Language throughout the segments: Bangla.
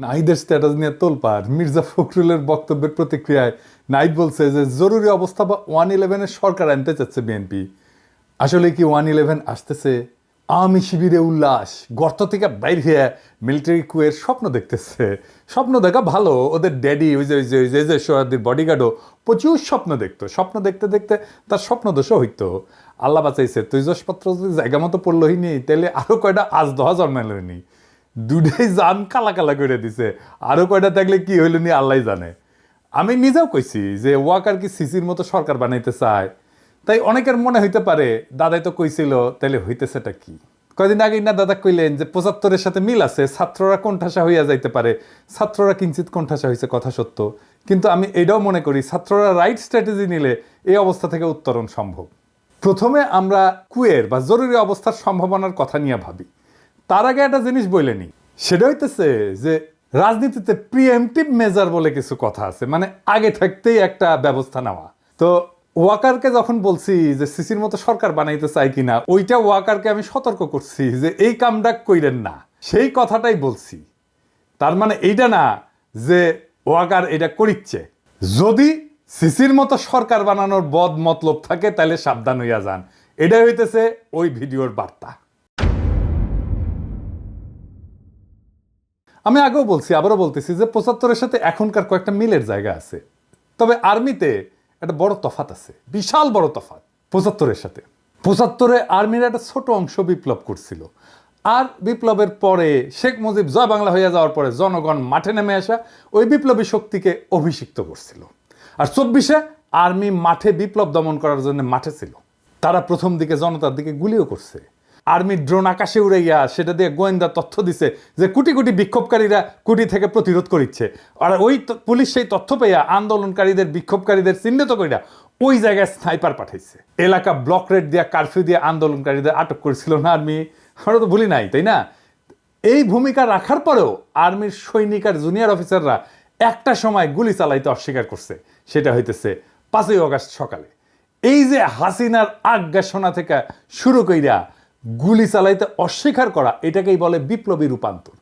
নাহিদের স্ট্যাটাস নিয়ে তোলপাড়। মির্জা ফখরুলের বক্তব্যের প্রতিক্রিয়ায় নাহিদ বলছে যে জরুরি অবস্থা বা 111 সরকার আনতে চাচ্ছে বিএনপি। আসলে কি 111 আসতেছে? আওয়ামী শিবিরে উল্লাস, গর্ত থেকে বাইর হয়ে মিলিটারি কুয়ের স্বপ্ন দেখতেছে। স্বপ্ন দেখা ভালো, ওদের ড্যাডি ওই যে সোহার্দির বডিগার্ডও প্রচুর স্বপ্ন দেখতো। স্বপ্ন দেখতে দেখতে তার স্বপ্ন দোষও হইতো। আল্লাহ বাঁচাইছে, তৈজসপত্র যদি জায়গা মতো পড়লোই নি, তাহলে আরো কয়টা আজ দহা জন্মাইলনি। দুটাই জান কালা কালা করে দিছে। আরো কয়টা থাকলে কি হইল নি আল্লাহ জানে। আমি নিজেও কইছি যে ওয়াকার কি সিসির মতো সরকার বানাইতে চায়। তাই অনেকের মনে হইতে পারে দাদাই তো কইছিল, তাইলে হইতেছেটা কি? কয়দিন আগে না দাদা কইলেন যে 75-এর সাথে মিল আছে, ছাত্ররা কোণঠাসা হইয়া যাইতে পারে। ছাত্ররা কিঞ্চিত কোণঠাসা হয়েছে, কথা সত্য। কিন্তু আমি এটাও মনে করি ছাত্ররা রাইট স্ট্র্যাটেজি নিলে এই অবস্থা থেকে উত্তরণ সম্ভব। প্রথমে আমরা কুয়ের বা জরুরি অবস্থার সম্ভাবনার কথা নিয়ে ভাবি। তার আগে একটা জিনিস বলে নি, সেটা হইতেছে যে রাজনীতিতে প্রিএমটিভ মেজার বলে কিছু কথা আছে, মানে আগে থাকতেই একটা ব্যবস্থা নেওয়া। তো ওয়াকারকে যখন বলছি যে সিসির মতো সরকার বানাইতে চাই কিনা, ওইটা ওয়াকারকে আমি সতর্ক করছি যে এই কামটা কইরেন না, সেই কথাটাই বলছি। তার মানে এইটা না যে ওয়াকার এটা করিচ্ছে। যদি সিসির মতো সরকার বানানোর বদ মতলব থাকে তাহলে সাবধান হইয়া যান। এটাই হইতেছে ওই ভিডিওর বার্তা। আমি আগেও বলছি, আবারও বলতেছি যে 75-এর সাথে এখনকার কয়েকটা মিলের জায়গা আছে। তবে আর্মিতে একটা বড় তফাত আছে, বিশাল বড় তফাত 75-এর সাথে। 75-এ আর্মির একটা ছোট অংশ বিপ্লব করছিল। আর বিপ্লবের পরে শেখ মুজিব জয় বাংলা হইয়া যাওয়ার পরে জনগণ মাঠে নেমে আসা ওই বিপ্লবী শক্তিকে অভিষিক্ত করছিল। আর 24-এ আর্মি মাঠে বিপ্লব দমন করার জন্য মাঠে ছিল। তারা প্রথম দিকে জনতার দিকে গুলিও করছে। আর্মির ড্রোন আকাশে উড়াইয়া সেটা দিয়ে গোয়েন্দা তথ্য দিছে যে কোটি কোটি বিক্ষোভকারীরা কুটি থেকে প্রতিরোধ করিচ্ছে। আর ওই পুলিশ সেই তথ্য পেয়ে আন্দোলনকারীদের বিক্ষোভকারীদের চিহ্নিত করিয়া ওই জায়গায় স্নাইপার পাঠাইছে। এলাকা ব্লক রেড দিয়া কারফিউ দিয়ে আন্দোলনকারীদের আটক করেছিল না আর্মি? আমরা তো ভুলি নাই, তাই না? এই ভূমিকা রাখার পরেও আর্মির সৈনিক আর জুনিয়র অফিসাররা একটা সময় গুলি চালাইতে অস্বীকার করছে। সেটা হইতেছে 5ই অগাস্ট সকালে। এই যে হাসিনার আজ্ঞা শোনা থেকে শুরু কইরা গুলি চালাইতে অস্বীকার করা, এটাকেই বলে বিপ্লবী রূপান্তর।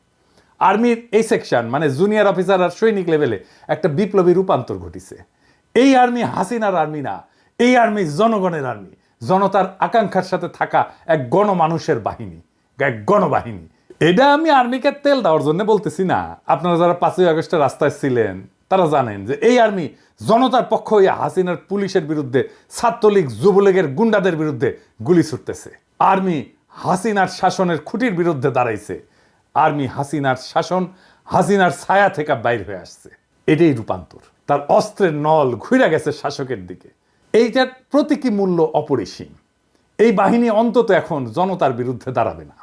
আর্মির এই সেকশন মানে জুনিয়র অফিসার আর সৈনিক লেভেলে একটা বিপ্লবী রূপান্তর ঘটিছে। এই আর্মি হাসিনার আর্মি না, এই আর্মি জনগণের আর্মি, জনতার আকাঙ্ক্ষার সাথে থাকা এক গণমানুষের বাহিনী, এক গণবাহিনী। এটা আমি আর্মিকে তেল দেওয়ার জন্য বলতেছি না। আপনারা যারা 5ই আগস্টে রাস্তায় ছিলেন তারা জানেন যে এই আর্মি জনতার পক্ষ হইয়া হাসিনার পুলিশের বিরুদ্ধে, ছাত্রলীগ যুবলীগের গুন্ডাদের বিরুদ্ধে গুলি ছুটতেছে। আর্মি হাসিনার শাসনের খুঁটির বিরুদ্ধে দাঁড়াইছে। আর্মি হাসিনার শাসন, হাসিনার ছায়া থেকে বাইর হয়ে আসছে। এটাই রূপান্তর। তার অস্ত্রের নল ঘুরে গেছে শাসকের দিকে। এইটার প্রতীকী মূল্য অপরিসীম। এই বাহিনী অন্তত এখন জনতার বিরুদ্ধে দাঁড়াবে না।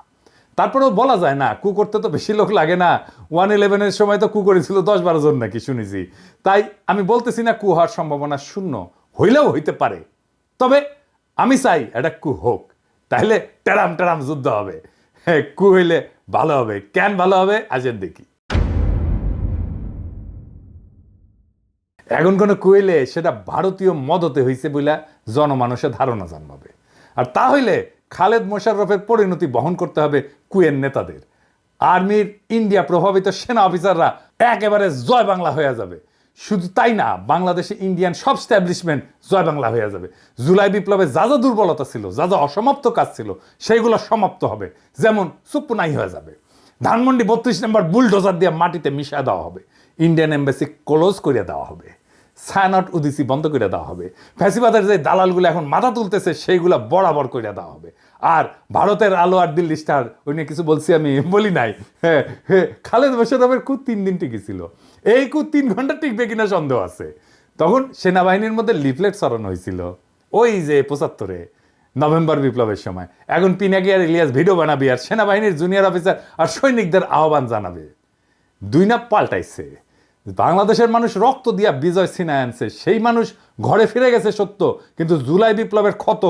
তারপরেও বলা যায় না, কু করতে তো বেশি লোক লাগে না। 111-এর সময় তো কু করেছিল 10-12 জন নাকি শুনেছি। তাই আমি বলতেছি না কু হওয়ার সম্ভাবনা শূন্য, হইলেও হইতে পারে। তবে আমি চাই এটা কু হোক, তাহলে টেরাম টেরাম যুদ্ধ হবে। হ্যাঁ, কু হইলে ভালো হবে। কেন ভালো হবে আজের দেখি। এখন কোনো কু হইলে সেটা ভারতীয় মদতে হইছে বলে জনমানুষের ধারণা জন্মাবে। আর তা হইলে খালেদ মোশাররফের পরিণতি বহন করতে হবে কুয়ের নেতাদের। আর্মির ইন্ডিয়া প্রভাবিত সেনা অফিসাররা একেবারে জয় বাংলা হয়ে যাবে। শুধু তাই না, বাংলাদেশে ইন্ডিয়ান সব স্ট্যাবলিশমেন্ট জয় বাংলা হয়ে যাবে। জুলাই বিপ্লবে যা যা দুর্বলতা ছিল, যা যা অসমাপ্ত কাজ ছিল, সেইগুলো সমাপ্ত হবে। যেমন চুপ্পুনাই হয়ে যাবে। ধানমন্ডি 32 নম্বর বুলডোজার দিয়ে মাটিতে মিশা দেওয়া হবে। ইন্ডিয়ান এম্বাসি ক্লোজ করে দেওয়া হবে। ছায়ানট উদিসি বন্ধ করে দেওয়া হবে। ফ্যাসিবাদের যে দালালগুলো এখন মাথা তুলতেছে সেইগুলো বরাবর করে দেওয়া হবে। আর ভারতের আলো আর দিল্লি স্টার, ওই নিয়ে কিছু বলছি আমি? বলি নাই। হ্যাঁ হ্যাঁ, খালেদ মোশাররফের খুব 3 দিন টিকেছিল। এই খুব 3 ঘন্টা টিকবে কিনা সন্দেহ আছে। তখন সেনাবাহিনীর মধ্যে লিফলেট ছড়ানো হয়েছিল, ওই যে 75-এ নভেম্বর বিপ্লবের সময়। এখন পিনাকি আর ইলিয়াস ভিডিও বানাবি আর সেনাবাহিনীর জুনিয়র অফিসার আর সৈনিকদের আহ্বান জানাবে। 2 না পাল্টাইছে। বাংলাদেশের মানুষ রক্ত দিয়া বিজয় ছিনায় আনছে। সেই মানুষ ঘরে ফিরে গেছে সত্য, কিন্তু জুলাই বিপ্লবের ক্ষত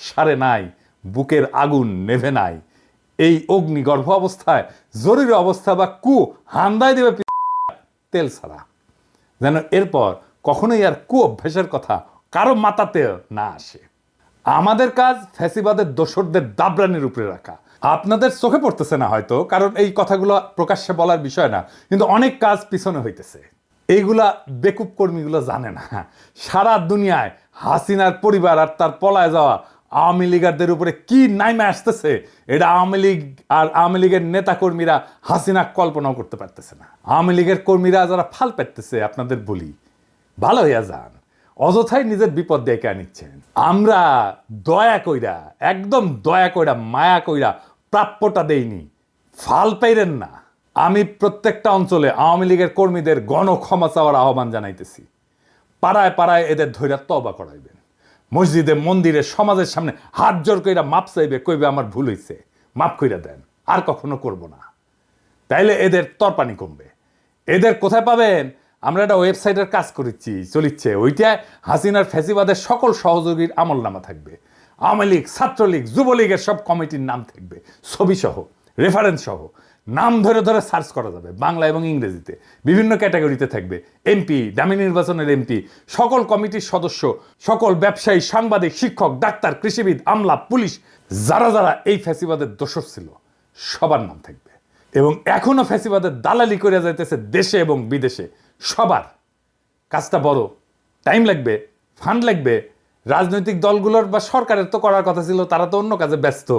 সারে নাই, বুকের আগুন নেভে নাই। এই অগ্নিগর্ভ অবস্থায় জরুরি অবস্থা বা কু হান্দায় দেবে তেল ছাড়া, যেন এরপর কখনোই আর কু অভ্যাসের কথা কারো মাথাতে না আসে। আমাদের কাজ ফ্যাসিবাদের দোসরদের দাবরানির উপরে রাখা, আপনাদের চোখে পড়তেছে না হয়তো, কারণ এই কথাগুলো প্রকাশ্যে বলার বিষয় না, কিন্তু অনেক কাজ পিছনে হইতেছে। এইগুলা বেকুব কর্মীগুলো জানে না। সারা দুনিয়ায় হাসিনার পরিবার আর তার পলায় যাওয়া আওয়ামী লীগারদের উপরে কি নাইমে আসতেছে, এটা আওয়ামী লীগ আর আওয়ামী লীগের নেতা কর্মীরা হাসিনা কল্পনাও করতে পারতেছে না। আওয়ামী লীগের কর্মীরা যারা ফাল পেতেছে, আপনাদের বলি ভালো হইয়া যান, অযথাই নিজের বিপদ ডেকে আনিচ্ছেন। আমরা দয়া কইরা, একদম দয়া কইরা, মায়া কইরা প্রাপ্যটা দেইনি, ফাল পাইরেন না। আমি প্রত্যেকটা অঞ্চলে আওয়ামী লীগের কর্মীদের গণ ক্ষমা চাওয়ার আহ্বান জানাইতেছি। পাড়ায় পাড়ায় এদের ধৈর্য তওবা করাইবেন, মসজিদে মন্দিরে সমাজের সামনে হাত জোর কইরা মাপ চাইবে, কইবে আমার ভুল হইছে, মাপ কইরা দেন, আর কখনো করব না। তাইলে এদের তরপানি কমবে। এদের কোথায় পাবেন? আমরা একটা ওয়েবসাইটের কাজ করেছি, চলিচ্ছে, ওইটায় হাসিনার ফ্যাসিবাদের সকল সহযোগীর আমলনামা থাকবে। আওয়ামী লীগ, ছাত্রলীগ, যুবলীগের সব কমিটির নাম থাকবে, ছবি সহ, রেফারেন্স সহ, নাম ধরে ধরে সার্চ করা যাবে, বাংলা এবং ইংরেজিতে বিভিন্ন ক্যাটাগরিতে থাকবে। এমপি, দামি নির্বাচনের এমপি, সকল কমিটির সদস্য, সকল ব্যবসায়ী, সাংবাদিক, শিক্ষক, ডাক্তার, কৃষিবিদ, আমলা, পুলিশ, যারা যারা এই ফ্যাসিবাদের দোষর ছিল, সবার নাম থাকবে। এবং এখনো ফ্যাসিবাদের দালালি করে যাইতেছে দেশে এবং বিদেশে, সবার। কাজটা বড়, টাইম লাগবে, ফান্ড লাগবে। রাজনৈতিক দলগুলোর বা সরকারের তো করার কথা ছিল, তারা তো অন্য কাজে ব্যস্ত।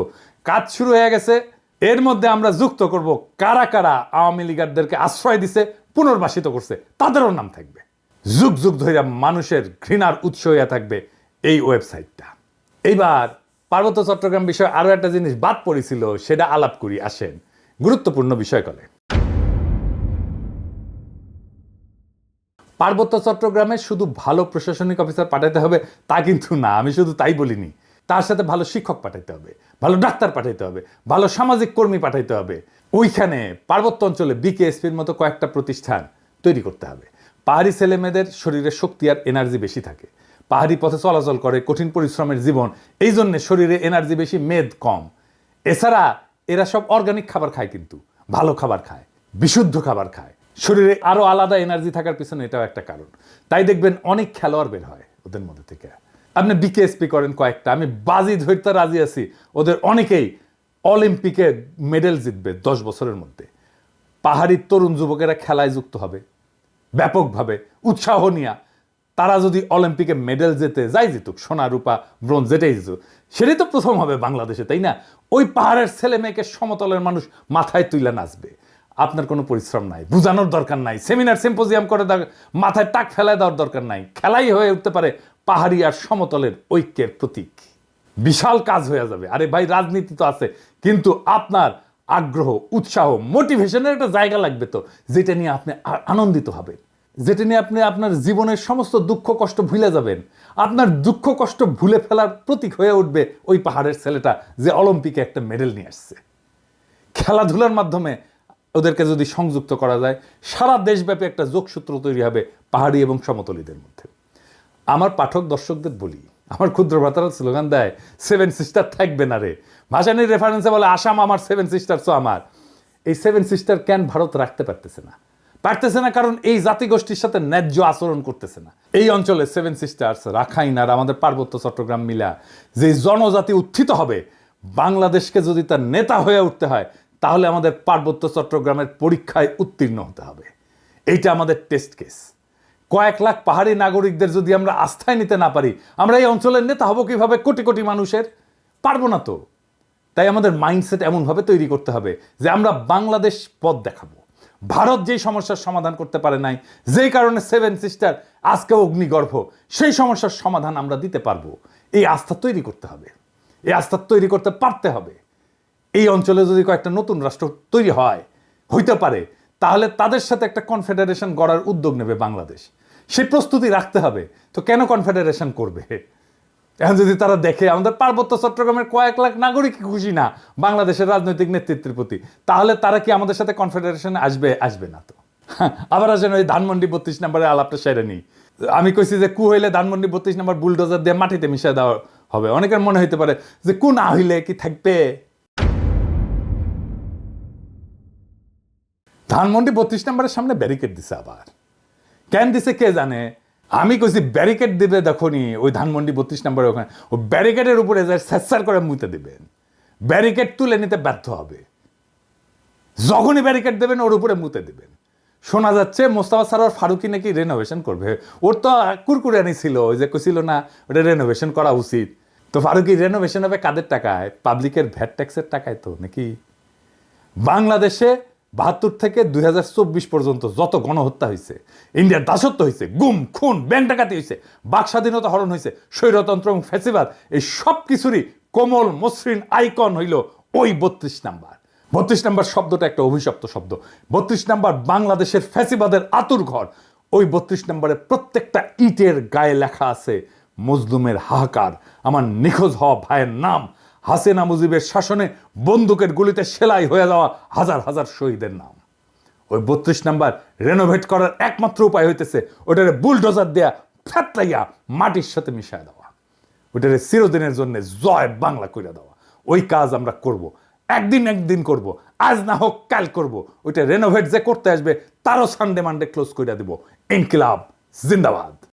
কাজ শুরু হয়ে গেছে। এর মধ্যে আমরা যুক্ত করব কারা কারা আওয়ামী লীগারদেরকে আশ্রয় দিছে, পুনর্বাসিত করছে, তাদেরও নাম থাকবে। যুগ যুগ ধরে মানুষের ঘৃণার উৎস হইয়া থাকবে এই ওয়েবসাইটটা। এইবার পার্বত্য চট্টগ্রাম বিষয়ে আরো একটা জিনিস বাদ পড়েছিল, সেটা আলাপ করি, আসেন। গুরুত্বপূর্ণ বিষয় কলে পার্বত্য চট্টগ্রামে শুধু ভালো প্রশাসনিক অফিসার পাঠাতে হবে তা কিন্তু না, আমি শুধু তাই বলিনি। তার সাথে ভালো শিক্ষক পাঠাইতে হবে, ভালো ডাক্তার পাঠাইতে হবে, ভালো সামাজিক কর্মী পাঠাইতে হবে। ওইখানে পার্বত্য অঞ্চলে বিকেএসপির মতো কয়েকটা প্রতিষ্ঠান তৈরি করতে হবে। পাহাড়ি ছেলেমেয়েদের শরীরে শক্তি আর এনার্জি বেশি থাকে, পাহাড়ি পথে চলাচল করে, কঠিন পরিশ্রমের জীবন, এই জন্য শরীরে এনার্জি বেশি, মেদ কম। এছাড়া এরা সব অর্গানিক খাবার খায়, কিন্তু ভালো খাবার খায়, বিশুদ্ধ খাবার খায়, শরীরে আরো আলাদা এনার্জি থাকার পিছনে এটাও একটা কারণ। তাই দেখবেন অনেক খেলোয়াড় বের হয় ওদের মধ্যে থেকে। আপনি বিকেএসপি করেন কয়েকটা, আমি বাজি ধরতে রাজি আছি, ওদের অনেকেই অলিম্পিকে মেডেল জিতবে 10 বছরের মধ্যে। পাহাড়ি তরুণ যুবকেরা খেলায় যুক্ত হবে ব্যাপকভাবে, উৎসাহ নিয়া। তারা যদি অলিম্পিকে মেডেল জেতে, যাই জিতুক, সোনা, রূপা, ব্রোঞ্জ, যেটাই জিতুক, সেটাই তো প্রথম হবে বাংলাদেশে, তাই না? ওই পাহাড়ের ছেলে মেয়েকে সমতলের মানুষ মাথায় তুইলা নাচবে। আপনার কোনো পরিশ্রম নাই, বুঝানোর দরকার নাই, সেমিনার সিম্পোজিয়াম করে মাথায় টাক ফেলায় দেওয়ার দরকার নাই। খেলাই হয়ে উঠতে পারে পাহাড়ি আর সমতলের ঐক্যের প্রতীক। বিশাল কাজ হয়ে যাবে। আরে ভাই, রাজনীতি তো আছে, কিন্তু আপনার আগ্রহ, উৎসাহ, মোটিভেশনের একটা জায়গা লাগবে তো, যেটা নিয়ে আপনি আনন্দিত হবেন, যেটা নিয়ে আপনি আপনার জীবনের সমস্ত দুঃখ কষ্ট ভুলে যাবেন। আপনার দুঃখ কষ্ট ভুলে ফেলার প্রতীক হয়ে উঠবে ওই পাহাড়ের ছেলেটা যে অলিম্পিকে একটা মেডেল নিয়ে আসছে। খেলাধুলার মাধ্যমে ওদেরকে যদি সংযুক্ত করা যায়, সারা দেশব্যাপী একটা যোগসূত্র তৈরি হবে পাহাড়ি এবং সমতলীদের মধ্যে। আমার পাঠক দর্শকদের বলি, আমার ক্ষুদ্র ভ্রাতারা স্লোগান দেয়, 7 সিস্টার থাকবে না রে। ভাসানির রেফারেন্সে বলে আসাম আমার, 7 সিস্টার তো আমার। এই 7 সিস্টার কেন ভারত রাখতে পারতেছে না? পারতেছে না কারণ এই জাতিগোষ্ঠীর সাথে ন্যায্য আচরণ করতেছে না। এই অঞ্চলে 7 সিস্টার্স, রাখাইন আর আমাদের পার্বত্য চট্টগ্রাম মিলা যে জনজাতি উত্থিত হবে, বাংলাদেশকে যদি তার নেতা হয়ে উঠতে হয়, তাহলে আমাদের পার্বত্য চট্টগ্রামের পরীক্ষায় উত্তীর্ণ হতে হবে। এইটা আমাদের টেস্ট কেস। কয়েক লাখ পাহাড়ি নাগরিকদের যদি আমরা আস্থায় নিতে না পারি, আমরা এই অঞ্চলের নেতা হব কিভাবে কোটি কোটি মানুষের? পারবো না তো। তাই আমাদের মাইন্ডসেট এমনভাবে তৈরি করতে হবে যে আমরা বাংলাদেশ পথ দেখাবো। ভারত যেই সমস্যার সমাধান করতে পারে নাই, যেই কারণে 7 সিস্টার আজকে অগ্নিগর্ভ, সেই সমস্যার সমাধান আমরা দিতে পারবো। এই আস্থা তৈরি করতে হবে, এই আস্থা তৈরি করতে পারতে হবে। এই অঞ্চলে যদি কয়েকটা নতুন রাষ্ট্র তৈরি হইতে পারে, তাহলে তাদের সাথে একটা কনফেডারেশন গড়ার উদ্যোগ নেবে বাংলাদেশ। সেই প্রস্তুতি রাখতে হবে। তো কেন কনফেডারেশন করবে? এখন যদি তারা দেখে আমাদের পার্বত্য চট্টগ্রামের কয়েক লাখ নাগরিক খুশি না বাংলাদেশের রাজনৈতিক নেতৃত্বের প্রতি, তাহলে তারা কি আমাদের সাথে কনফেডারেশনে আসবে? আসবে না তো। আবার আসেন ওই ধানমন্ডি 32 নম্বরের আলাপটা সেরে নিই। আমি কইছি যে কু হইলে ধানমন্ডি 32 নম্বর বুলডোজার দিয়ে মাটিতে মিশিয়ে দেওয়া হবে। অনেকের মনে হইতে পারে যে কু না হইলে কি থাকবে? ধানমন্ডি 32 নম্বরের সামনে ব্যারিকেড দিছে। আবার কেন দিছে কে জানে? আমি কইছি ব্যারিকেড দিবে, দেখনি ওই ধানমন্ডি 32 নম্বরে, ওখানে ও ব্যারিকেডের উপরে যায় স্যার করে মুইতে দিবেন। ব্যারিকেড তুলে নিতে ব্যর্থ হবে। যখনই ব্যারিকেড দেবেন ওর উপরে মুতে দেবেন। শোনা যাচ্ছে মোস্তফা সরোয়ার ফারুকী নাকি রেনোভেশন করবে। ওর তো কুরকুরানি ছিল, ওই যে কইছিল না ওটা রেনোভেশন করা উচিত। তো ফারুকী রেনোভেশন হবে কাদের টাকায়? পাবলিকের ভ্যাট ট্যাক্সের টাকায় তো নাকি? বাংলাদেশে ৭২ থেকে ২০২৪ পর্যন্ত যত গণহত্যা হয়েছে, ইন্ডিয়ার দাসত্ব হয়েছে, গুম খুন ব্যাংক ডাকাতি হয়েছে, বাক স্বাধীনতা হরণ হয়েছে, স্বৈরতন্ত্র এবং ফ্যাসিবাদ, এই সব কিছুরই কোমল মসৃণ আইকন হইল ওই ৩২ নাম্বার। ৩২ নাম্বার শব্দটা একটা অভিশপ্ত শব্দ। ৩২ নাম্বার বাংলাদেশের ফ্যাসিবাদের আতুর ঘর। ওই ৩২ নাম্বারে প্রত্যেকটা ইটের গায়ে লেখা আছে মজলুমের হাহাকার, আমার নিখোঁজ হওয়া ভাইয়ের নাম, হাসিনা মুজিবের শাসনে বন্দুকের গুলিতে সেলাই হয়ে যাওয়া হাজার হাজার শহীদের নাম। ওই ৩২ নাম্বার রেনোভেট করার একমাত্র উপায় হইতেছে ওটারে বুলডোজার দেয়া ফ্যাতলাইয়া মাটির সাথে মিশায় দেওয়া, ওটারে চিরদিনের জন্য জয় বাংলা কইরা দেওয়া। ওই কাজ আমরা করব, একদিন করব, আজ না হোক কাল করব। ওইটা রেনোভেট যে করতে আসবে তারও সানডে মানডে ক্লোজ কইরা দিব। ইনকিলাব জিন্দাবাদ।